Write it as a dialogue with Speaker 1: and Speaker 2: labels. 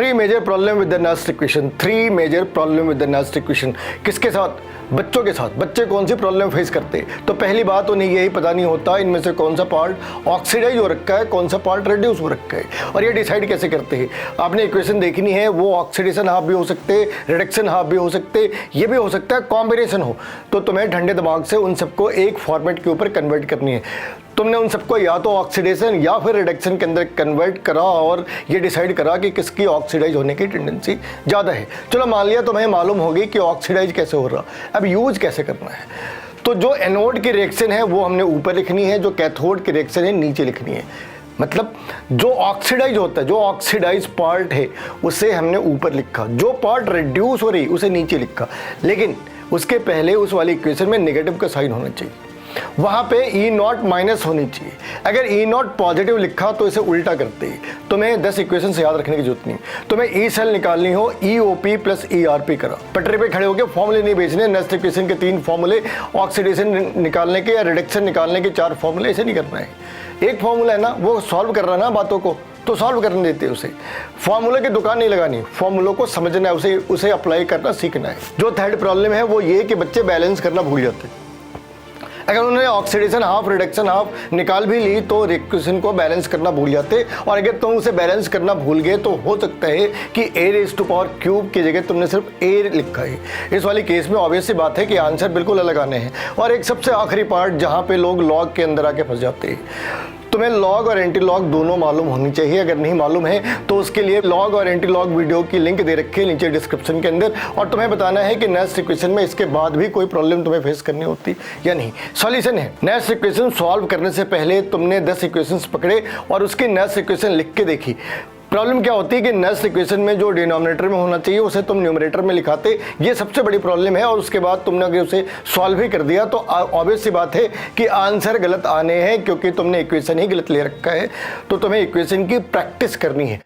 Speaker 1: Three major problem with the Nernst equation. Three major problem with the Nernst equation किसके साथ? बच्चों के साथ। बच्चे कौन सी प्रॉब्लम फेस करते हैं? तो पहली बात उन्हें यही पता नहीं होता इनमें से कौन सा पार्ट ऑक्सीडाइज हो रखा है, कौन सा पार्ट रिड्यूस हो रखा है। और ये डिसाइड कैसे करते हैं? आपने इक्वेशन देखनी है, वो ऑक्सीडेशन हाफ भी हो सकते, रिडक्शन हाफ भी हो सकते, ये भी हो सकता है कॉम्बिनेशन हो। तो तुम्हें ठंडे दिमाग से उन सबको एक फॉर्मेट के ऊपर कन्वर्ट करनी है। तुमने उन सबको या तो ऑक्सीडेशन या फिर रिडक्शन के अंदर कन्वर्ट करा और ये डिसाइड करा कि किसकी ऑक्सीडाइज होने की टेंडेंसी ज़्यादा है। चलो मान लिया तुम्हें मालूम होगी कि ऑक्सीडाइज कैसे हो रहा, अब यूज कैसे करना है। तो जो एनोड की रिएक्शन है वो हमने ऊपर लिखनी है, जो कैथोड की रिएक्शन है नीचे लिखनी है। मतलब जो ऑक्सीडाइज होता है, जो ऑक्सीडाइज पार्ट है उसे हमने ऊपर लिखा, जो पार्ट रिड्यूस हो रही उसे नीचे लिखा। लेकिन उसके पहले उस वाली इक्वेशन में नेगेटिव का साइन होना चाहिए, वहां पे E0 माइनस होनी चाहिए। अगर E0 पॉजिटिव लिखा तो इसे उल्टा करते ही। तुम्हें 10 इक्वेशन से याद रखने की जरूरत नहीं। तुम्हें ई सेल निकालनी हो, EOP प्लस ERP करा। पटरी पे खड़े होकर फॉर्मूले नहीं बेचने। नेक्स्ट इक्वेशन के 3 फॉर्मूले, ऑक्सीडेशन निकालने के या रिडक्शन निकालने के 4 फॉर्मूले, ऐसे नहीं करना है। एक फॉर्मूला है ना, वो सॉल्व कर रहा है ना बातों को, तो सॉल्व करने देते हैं उसे। फॉर्मूले की दुकान नहीं लगानी, फॉर्मूलों को समझना है, उसे अप्लाई करना सीखना है। जो थर्ड प्रॉब्लम है वो ये कि बच्चे बैलेंस करना भूल जाते हैं। अगर उन्होंने ऑक्सीडेशन हाफ रिडक्शन हाफ निकाल भी ली तो इक्वेशन को बैलेंस करना भूल जाते। और अगर तुम उसे बैलेंस करना भूल गए तो हो सकता है कि a⁻³ की जगह तुमने सिर्फ a लिखा है। इस वाली केस में ऑब्वियस सी बात है कि आंसर बिल्कुल अलग आने हैं। और एक सबसे आखिरी पार्ट जहाँ पे लोग लॉग के अंदर आके फंस जाते हैं। तुम्हें लॉग और एंटी लॉग दोनों मालूम होनी चाहिए। अगर नहीं मालूम है तो उसके लिए लॉग और एंटी लॉग वीडियो की लिंक दे रखी है नीचे डिस्क्रिप्शन के अंदर। और तुम्हें बताना है कि नेक्स्ट इक्वेशन में इसके बाद भी कोई प्रॉब्लम तुम्हें फेस करनी होती या नहीं। सॉल्यूशन है, नेक्स्ट इक्वेशन सॉल्व करने से पहले तुमने 10 इक्वेशंस पकड़े और उसकी नेक्स्ट इक्वेशन लिख के देखी। प्रॉब्लम क्या होती है कि नेक्स्ट इक्वेशन में जो डिनोमिनेटर में होना चाहिए उसे तुम न्यूमरेटर में लिखाते, ये सबसे बड़ी प्रॉब्लम है। और उसके बाद तुमने अगर उसे सॉल्व ही कर दिया तो ऑब्वियस सी बात है कि आंसर गलत आने हैं, क्योंकि तुमने इक्वेशन ही गलत ले रखा है। तो तुम्हें इक्वेशन की प्रैक्टिस करनी है।